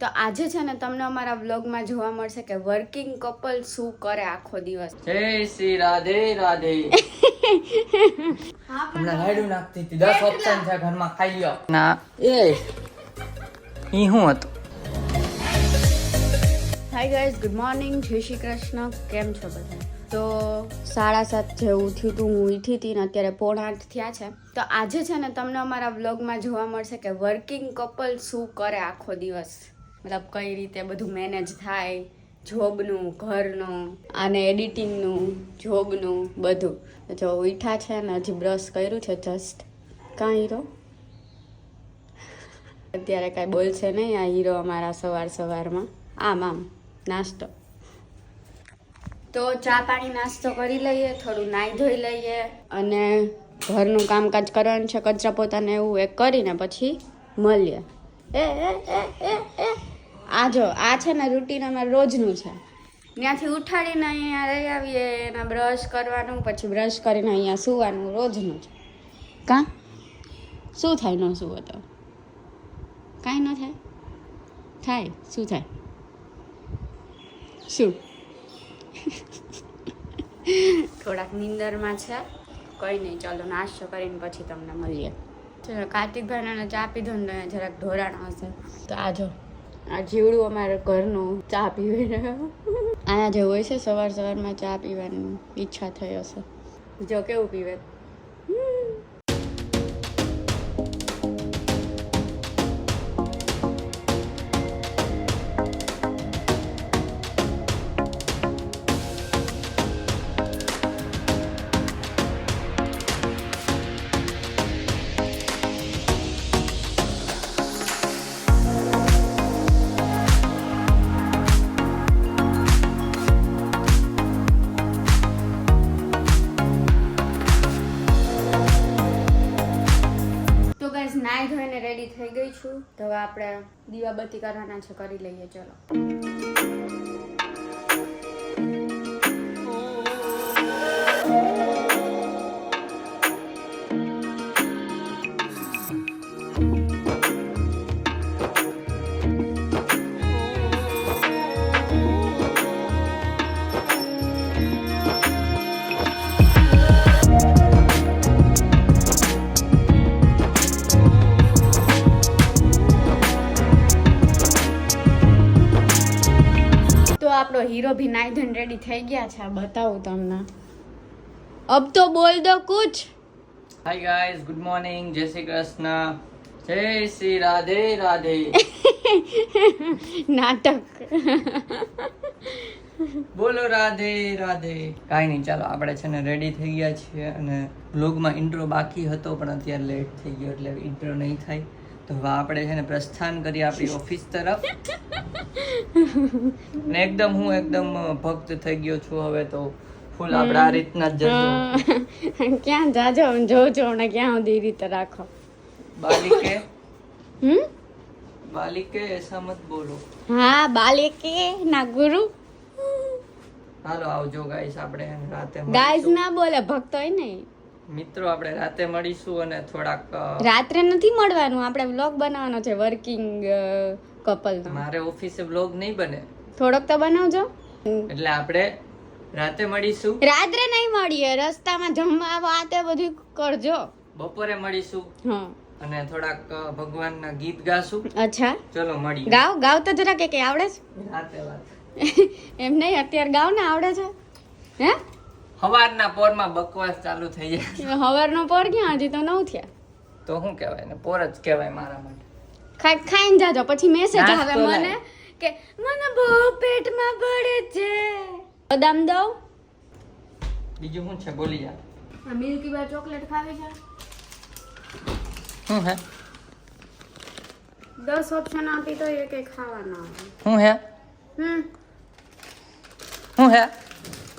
તો આજે છે ને તમને અમારા વ્લોગમાં જોવા મળશે કે વર્કિંગ કપલ શું કરે આખો દિવસ. જય શ્રી રાધે રાધે. હમણાં લાડુ નાખતી હતી 10 ઓપ્શન છે ઘરમાં ખાઈ લ્યો. ના એ ઈ હું હતું. હાય ગાઈઝ, ગુડ મોર્નિંગ, જય શ્રી કૃષ્ણ. કેમ છો બધા? તો 7:30 જેવું થયું હતું, હું ઉઠી હતી ને અત્યારે 7:45 થયા છે. તો આજે છે ને તમને અમારા વ્લોગમાં જોવા મળશે કે વર્કિંગ કપલ શું કરે આખો દિવસ, મતલબ કઈ રીતે બધું મેનેજ થાય, જોબનું, ઘરનું અને એડિટિંગનું, જોબનું બધું. જો ઉઠ્યા છે ને હજી બ્રશ કર્યું છે જસ્ટ. કાં હીરો અત્યારે કાંઈ બોલશે નહીં આ હીરો અમારા સવારમાં. આમ નાસ્તો તો ચા પાણી નાસ્તો કરી લઈએ, થોડું નાહી ધોઈ લઈએ અને ઘરનું કામકાજ કરવાનું છે, કચરા પોતાને એવું એક કરીને પછી મળીએ. આ જો આ છે ને રૂટીન અમારું રોજનું છે. ત્યાંથી ઉઠાડીને અહીંયા રહી આવીએ અને બ્રશ કરવાનું, પછી બ્રશ કરીને અહીંયા સૂવાનું, રોજનું છે. કાં શું થાય ન સૂવો તો? કાંઈ ન થાય? થાય શું થાય? શું થોડાક નીંદરમાં છે, કંઈ નહીં. ચાલો નાસ્તો કરીને પછી તમને મળીએ. ચલો કાર્તિકભાઈને ચા પીધો ને જરાક ઢોરાણ હશે તો આજો આ જીવડું અમારે ઘરનું ચા પીવે. આયા જે હોય છે સવારમાં ચા પીવાની ઈચ્છા થઈ હશે. જો કેવું પીવે. નાઈ ધોઈને રેડી થઈ ગઈ છું. તો હવે આપણે દીવાબત્તી કરવાના છે, કરી લઈએ. ચલો આપણો હીરો ભી નાઈ ધોઈને રેડી થઈ ગયા છે. બતાવું તમને. અબ તો બોલ દો કુછ. હાય ગાઈઝ, ગુડ મોર્નિંગ, જય શ્રી કૃષ્ણ, જય શ્રી રાધે રાધે. નાટક બોલો રાધે રાધે. કાંઈ નહીં, ચાલો આપણે છે ને રેડી થઈ ગયા છીએ અને વ્લોગમાં ઇન્ટ્રો બાકી હતો પણ અત્યારે લેટ થઈ ગયો એટલે ઇન્ટ્રો નહીં થાય. તો હવે આપણે છે ને પ્રસ્થાન કરીએ આપણી ઓફિસ તરફ. ને એકદમ ભક્ત થઈ ગયો છું હવે તો ફૂલ આપણે આ રીતના જ જશું. ક્યાં જાજો જોઉં છું હમણાં ક્યાં સુધી રીતે રાખો. બાલિકે એસા મત બોલો. હા બાલિકે ના ગુરુ. હાલો આવજો ગાઈસ, આપણે રાતે ગાઈસ ના બોલે, ભક્ત હોય ને મિત્રો. આપણે રાતે મળીશું અને થોડાક રાત્રે નથી મળવાનું, આપણે વ્લોગ બનાવવાનો છે વર્કિંગ કપલ. મારે ઓફિસે વ્લોગ નહીં બને, થોડોક તો બનાવજો. એટલે આપણે રાતે મળીશું. રાત્રે નહીં મળીએ, રસ્તામાં જમવા વાતે બધું કરજો. બપોરે મળીશું. હા અને થોડાક ભગવાનના ગીત ગાશું. અચ્છા ચલો મળીએ. ગાવ તો જરા કે આવડે છે? રાતે વાત એમ નહીં, અત્યારે ગાવ ને આવડે છે? હે સવારના પોરમાં બકવાસ ચાલુ થઈ જાય. સવારનો પોર ક્યાં, હજી તો 9 થયા. તો શું કહેવાય ને, પોર જ કહેવાય મારા માટે. ખાઈને જાજો, પછી મેસેજ આવે મને કે મને બહુ પેટમાં બળે છે. બદામ દઉં? બીજું શું છે બોલી જા. મિલ્કી બાર ચોકલેટ ખાવી છે? શું હે? 10 ઓપ્શન આપી તો એક ખાવાના. શું હે? શું હે?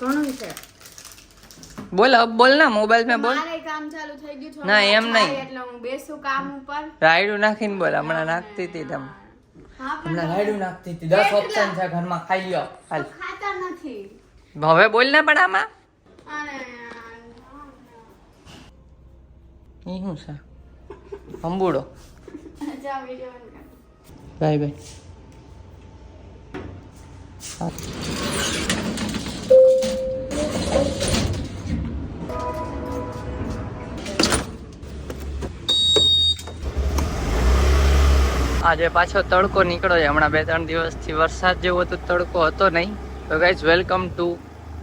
ઘણું છે. બોલ બોલ ના, મોબાઈલ में બોલ. મારે કામ ચાલુ થઈ ગયું છે. ના એમ નહીં, એટલે હું બેસું કામ ઉપર. રાયડું નાખીને બોલ. હમણાં નાખતી હતી તમે. હમણાં રાયડું નાખતી હતી 10 ઓપ્શન છે ઘરમાં ખાઈ લ્યો. હાલ ખાતા નથી હવે બોલ ને. પણ આમાં અને ઈ શું છે? અંબુડો. જા વિડિયો બાય બાય. આજે પાછો તડકો નીકળ્યો છે. હમણાં 2-3 દિવસથી વરસાદ જેવો તો તડકો હતો નહીં. તો ગાઈઝ વેલકમ ટુ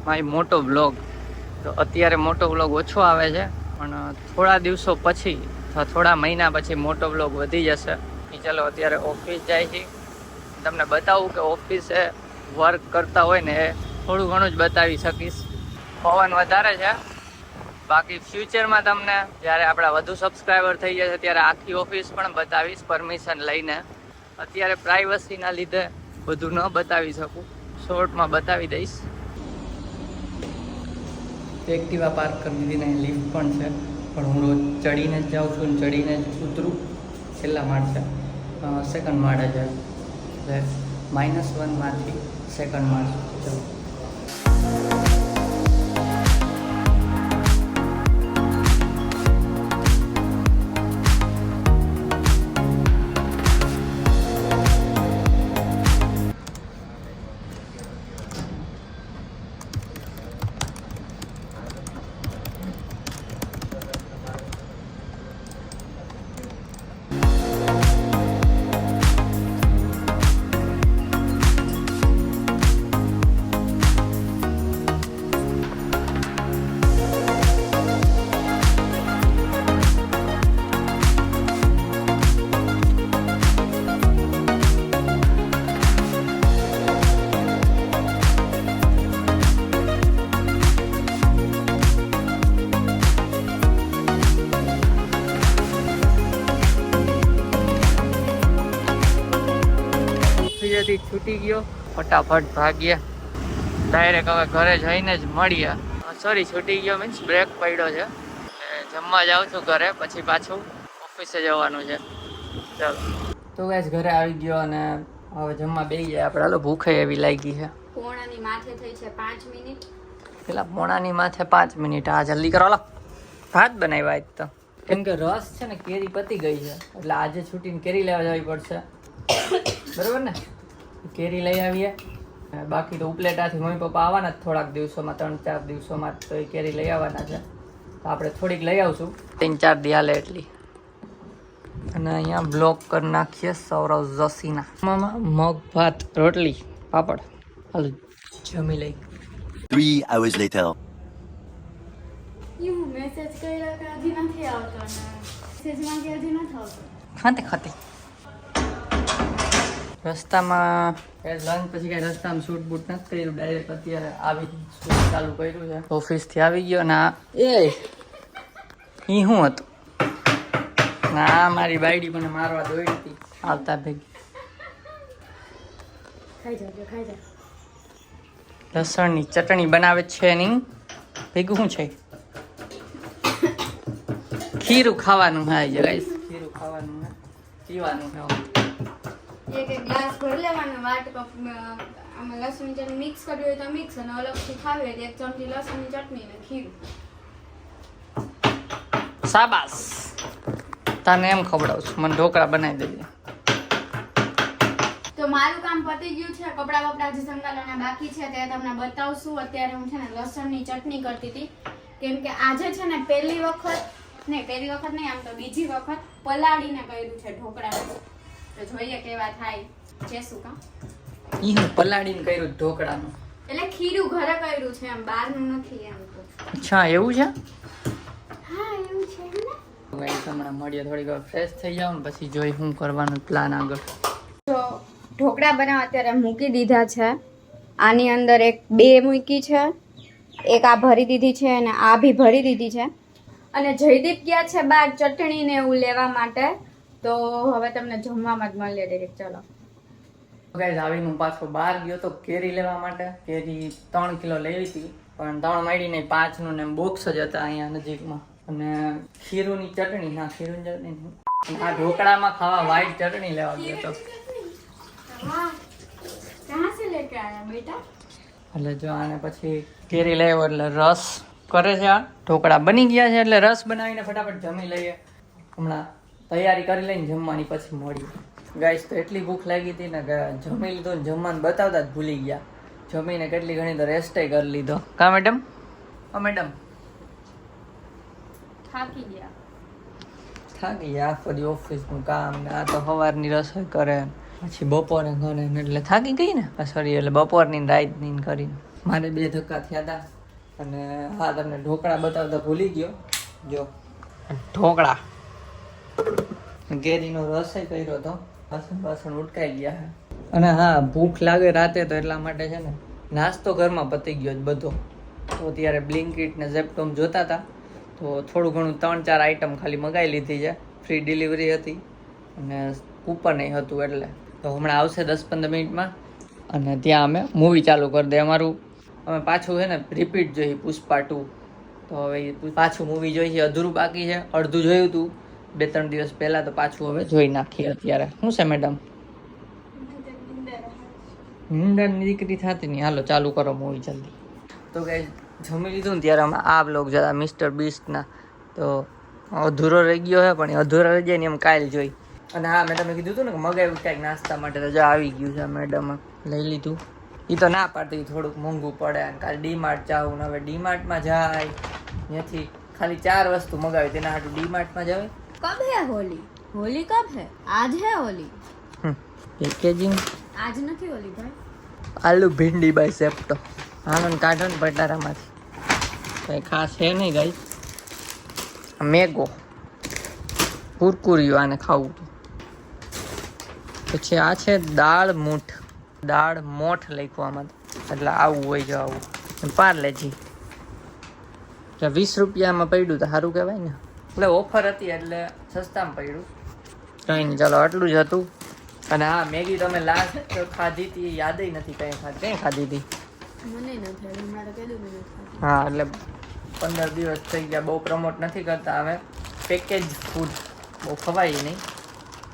માય મોટો વ્લોગ. તો અત્યારે મોટો વ્લોગ ઓછો આવે છે, પણ થોડા દિવસો પછી અથવા થોડા મહિના પછી મોટો વ્લોગ વધી જશે. ચાલો અત્યારે ઓફિસ જાય છે. તમને બતાવું કે ઓફિસે વર્ક કરતા હોય ને એ થોડું ઘણું જ બતાવી શકીશ. પવન વધારે છે. બાકી ફ્યુચરમાં તમને જ્યારે આપણા વધુ સબસ્ક્રાઈબર થઈ જશે ત્યારે આખી ઓફિસ પણ બતાવીશ પરમિશન લઈને. અત્યારે પ્રાઇવસીના લીધે બધું ન બતાવી શકું, શોર્ટમાં બતાવી દઈશ. એક્ટિવા પાર્ક કરી દીધી ને લિફ્ટ પણ છે, પણ હું રોજ ચડીને જ જાઉં છું ને ચડીને જ ઉતરું. છેલ્લા માળ છે, સેકન્ડ માળે છે, એટલે -1માંથી સેકન્ડ માળ જવું. છૂટી ગયો, ફટાફટ ભાગ્યા. ડાયરેક્ટ હવે ઘરે જઈને જ મળીએ. સોરી, છૂટી ગયો મીન્સ બ્રેક પડ્યો છે. જમવા જાઉં છું ઘરે, પછી પાછું ઓફિસે જવાનું છે. ચાલો તો ગાઈસ ઘરે આવી ગયો અને હવે જમવા બેસી જાય આપણે. હાલો, ભૂખે એવી લાગી છે. પોણાની માથે થઈ છે 5 મિનિટ. પેલા પોણાની માથે 5 મિનિટ. હા જલ્દી કરો. હાલો, ભાત બનાવ્યા આજ તો. કેમ કે રસ છે ને કેરી પતી ગઈ છે, એટલે આજે છૂટીને કેરી લેવા જવી પડશે. બરોબર ને? કેરી લઈ આવીએ. બાકી તો ઉપલેટાથી મમ્મી પપ્પા આવવાના જ થોડાક દિવસોમાં, 3-4 દિવસોમાં તો એ કેરી લઈ આવવાના છે. તો આપણે થોડીક લઈ આવશું, 3-4 દી હાલે એટલી. અને અહીંયા બ્લોક કરી નાખીએ સૌરવ જોશીના. મગ, ભાત, રોટલી, પાપડ. હાલો જમી લઈ. 3 hours later. હું મેસેજ કર્યો કે હજી નથી આવતો ને મેસેજમાં કે હજી નથી આવતો. ખાતે રસ્તામાં લંચ પછી કઈ રસ્તામાં શૂટ બૂટ નથી કર્યું. ડાયરેક્ટ અત્યારે આવી શૂટ ચાલુ કર્યું છે. ઓફિસથી આવી ગયો ને એ શું હતું ના, મારી બાયડી મને મારવા દોડી હતી આવતા ભેગી. ખાઈ જાજો, ખાઈ જા. લસણની ચટણી બનાવે છે એની ભેગું શું છે? ખીરું ખાવાનું. હા ગાઈસ, ખીરું ખાવાનું હે, પીવાનું હે. એક ગ્લાસ ભરી લેવાનો, વાટકો આમાં લસણની ચટણી મિક્સ કરવી હોય તો મિક્સ, અને અલગથી ખાવી હોય તો 1 ચમચી લસણની ચટણી ને ખીરું. શાબાશ, તને એમ ખવડાવું છું, મને ઢોકળા બનાવી દેજે. તો મારું કામ પતી ગયું છે. કપડા બપડા જે સંગાલવાના બાકી છે તે તમને બતાવશું. અત્યારે હું છે ને લસણની ચટણી કરતી હતી, કેમ કે આજે છે ને પહેલી વખત નહીં, આમ તો બીજી વખત પલાળીને કર્યું છે ઢોકળા. તો જોઈએ કેવા થાય છે. શું કામ ઈ હું પલાળીને કર્યું ઢોકળાનું? એટલે ખીરું ઘરે કર્યું છે, એમ બહારનું નથી એમ. તો અચ્છા એવું છે. હા એવું છે ને. ગાઈસ હમણાં મળીએ, થોડીક વાર ફ્રેશ થઈ જાવ ને પછી જોઈ શું કરવાનું પ્લાન આગળ. તો ઢોકળા બનાવવા અત્યારે મૂકી દીધા છે. આની અંદર એક 2 મૂકી છે, એક આ ભરી દીધી છે અને આ બી ભરી દીધી છે. અને જયદીપ ગયા છે બહાર ચટણી ને એવું લેવા માટે. તો હવે તમને જમવામાં જ મળીએ ડાયરેક્ટ. ચાલો ગાઈસ આવીને હું પાછો બહાર ગયો તો કેરી લેવા માટે. કેરી 3 કિલો લેવી હતી, પણ 3 મળી નહીં, 5 નું ને બોક્સ જ હતા અહીંયા નજીકમાં. અને ખીરુની ચટણી, ના ખીરુની ચટણી નહીં, આ ઢોકળામાં ખાવા વ્હાઈટ ચટણી લેવા ગયો તો. કહાં સે લેકે આયા બેટા? એટલે જો આને પછી કેરી લેવો એટલે રસ કરે છે. આ ઢોકળા બની ગયા છે એટલે રસ બનાવીને ફટાફટ જમી લઈએ. હમણાં તૈયારી કરી લઈને જમવાની પછી મળીએ. ગાઈસ તો એટલી ભૂખ લાગી હતી ને કે જમી લીધું ને જમવાનું બતાવતા જ ભૂલી ગયા. જમીને કેટલી ઘણી તો રેસ્ટ કરી લીધો કા મેડમ? મેડમ થાકી ગયા. થાકી ગયા આખો દી ઓફિસનું કામ ને આ તો સવારની રસોઈ કરે પછી બપોરે કરે ને એટલે થાકી ગઈ ને સોરી એટલે બપોરની ને રાતની ને કરીને મારે 2 ધક્કા થયા હતા. અને હા તમને ઢોકળા બતાવતા ભૂલી ગયો. જો ઢોકળા કેરીનો રસોઈ કર્યો હતો. વાસણ ઉટકાઈ ગયા છે. અને હા ભૂખ લાગે રાતે તો એટલા માટે છે ને નાસ્તો ઘરમાં પતી ગયો જ બધો. તો ત્યારે બ્લિંકિટ ને ઝેપ્ટોમ જોતા હતા તો થોડું ઘણું 3-4 આઈટમ ખાલી મગાવી લીધી છે. ફ્રી ડિલિવરી હતી અને કૂપન હતું એટલે તો હમણાં આવશે 10-15 મિનિટમાં. અને ત્યાં અમે મૂવી ચાલુ કરી દે અમારું. અમે પાછું છે ને રિપીટ જોઈએ પુષ્પા 2. તો હવે પાછું મૂવી જોઈએ. અધૂરું બાકી છે. અડધું જોયું હતું 2-3 દિવસ પહેલાં તો પાછું હવે જોઈ નાખીએ અત્યારે. શું છે મેડમ? નિંદરની દીકરી થતી નહીં. હાલો ચાલુ કરો મૂવી જલ્દી. તો કંઈ જમી લીધું ને ત્યારે અમે આ બ્લોગ જતા મિસ્ટર બીસ્ટના. તો અધૂરો રહી ગયો છે પણ એ અધૂરો રહી જાય ને એમ કાલ જોઈ. અને હા મેં તમે કીધું હતું ને કે મગાવ્યું કાંઈક નાસ્તા માટે તો આવી ગયું છે. મેડમ લઈ લીધું. એ તો ના પાડતી થોડુંક મોંઘું પડે અને કાલે ડીમાર્ટ જાવું ને હવે ડીમાર્ટમાં જાય ત્યાંથી ખાલી 4 વસ્તુ મગાવી તેના હાટું ડીમાર્ટમાં જાવે. कब है होली? होली कब है? आज है होली. પેકેજિંગ आज નથી હોલી ભાઈ. આલુ ભીંડી બાય સેપ્ટો. આનંદ કાઢો ને પટારામાંથી. કંઈ ખાસ છે નહીં ગાઈ. મેગો કુરકુરિયો આને ખાવું હતું. પછી આ છે દાળ મૂઠ. દાળ મોઠ લખ્યું આમાં એટલે આવું હોય છે આવું. પાર્લેજી 20 રૂપિયામાં પડ્યું તો સારું કહેવાય ને. એટલે ઓફર હતી એટલે સસ્તામાં પડ્યું. કંઈ નહીં ચાલો આટલું જ હતું. અને હા મેગી તમે લાસ્ટ ખાધી હતી યાદ નથી કંઈ ખાધી હતી. મને નથી હમણાં તો કીધું મેં નથી. હા એટલે 15 દિવસ થઈ ગયા. બહુ પ્રમોટ નથી કરતા અમે. પેકેજ ફૂડ બહુ ખવાય નહીં.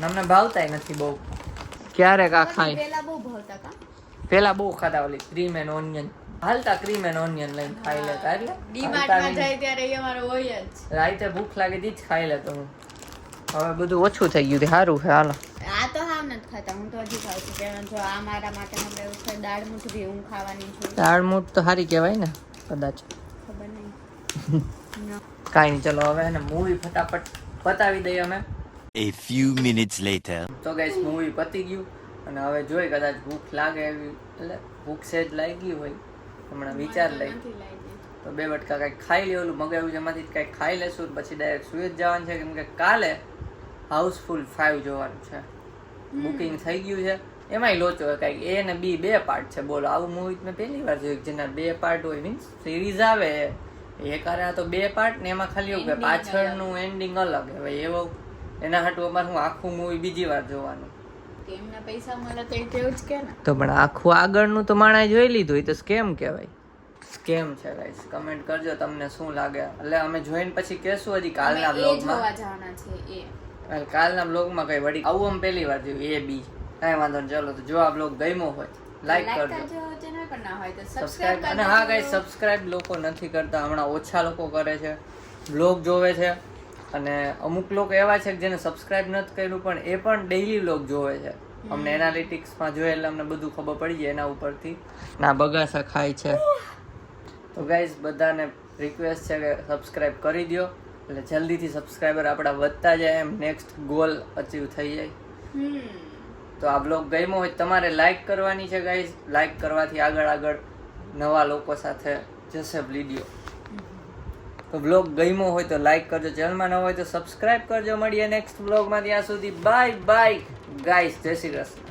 અમને ભાવતાય નથી બહુ. ક્યારેક આ ખાય. પેલા બહુ ભાવતા કા. પેલા બહુ ખાતા ઓલી ક્રીમ એન્ડ ઓનિયન હાલતા. ક્રીમ એન્ડ ઓનિયન લઈને ખાઈ લેતા. એટલે ડીમાર્ટમાં જાય ત્યારે એ અમારો હોય જ. રાતે ભૂખ લાગે જ ખાઈ લેતો હું. હવે બધું ઓછું થઈ ગયું. સારું છે હાલો. આ તો હાવ નથી ખાતા. હું તો હજી ખાઉં છું. કારણ જો આ મારા માટે આપણે એવું છે દાળ મૂઠ બી હું ખાવાની છું. દાળ મૂઠ તો સારી કહેવાય ને કદાચ. ખબર નહીં. કાંઈ નહીં ચલો હવે ને મૂવી ફટાફટ પતાવી દઈએ અમે. A few minutes later. તો ગાઈસ મૂવી પતી ગયું અને હવે જોઈ કદાચ ભૂખ લાગે એવી એટલે ભૂખ સેજ લાગી હોય હમણાં વિચાર લઈ તો 2 બટકા કંઈક ખાઈ લે. ઓલું મગાવ્યું છે એમાંથી કંઈક ખાઈ લેશું પછી ડાયરેક્ટ સુઈ જ જવાનું છે. કેમ કે કાલે હાઉસફુલ 5 જોવાનું છે. બુકિંગ થઈ ગયું છે. એમાંય લોચો હોય કાંઈક A અને B 2 પાર્ટ છે. બોલો આવું મૂવી મેં પહેલી વાર જોયું જેના 2 પાર્ટ હોય. મીન્સ સિરીઝ આવે એક આ તો 2 પાર્ટ ને એમાં ખાલી એવું કે પાછળનું એન્ડિંગ અલગ. હવે એવો એના હાટું અમારે હું આખું મૂવી બીજી વાર જોવાનું. એમના પૈસા મળે તો એ કેવું જ કે ને. તો પણ આખું આગળનું તો માણસે જોઈ લીધું. એ તો સ્કેમ કહેવાય. સ્કેમ છે ગાઈસ. કમેન્ટ કરજો તમને શું લાગે. એટલે અમે જોઈને પછી કહેશું હજી કાલના બ્લોગમાં. જોવા જવાના છે એ. કાલના બ્લોગમાં કઈ વળી આવું અમે પહેલી વાર જોયું A B. કાંઈ વાંધો નહીં. ચલો તો જો આ બ્લોગ ગમ્યો હોય લાઈક કરજો. ચેનલ પર ના હોય તો સબસ્ક્રાઇબ. અને હા ગાઈસ સબસ્ક્રાઇબ લોકો નથી કરતા. હમણાં ઓછા લોકો કરે છે. બ્લોગ જોવે છે. અને અમુક લોકો એવા છે કે જેને સબસ્ક્રાઇબ નથી કર્યું પણ એ પણ ડેઈલી વ્લોગ જોવે છે. અમને એનાલિટિક્સમાં જોઈએ એટલે અમને બધું ખબર પડી જાય એના ઉપરથી. ના બગાસા ખાય છે. તો ગાઈઝ બધાને રિક્વેસ્ટ છે કે સબસ્ક્રાઇબ કરી દો એટલે જલ્દીથી સબસ્ક્રાઇબર આપણા વધતા જાય એમ નેક્સ્ટ ગોલ અચીવ થઈ જાય. તો આ બ્લોગ ગમ્યો હોય તમારે લાઈક કરવાની છે ગાઈઝ. લાઈક કરવાથી આગળ નવા લોકો સાથે જશે વિડીયો. તો બ્લોગ ગમ્યો હોય તો લાઈક કરજો. ચેનલમાં ન હોય તો સબસ્ક્રાઇબ કરજો. મળીએ નેક્સ્ટ બ્લોગમાં. ત્યાં સુધી બાય બાય ગાઈસ. જય શ્રી કૃષ્ણ.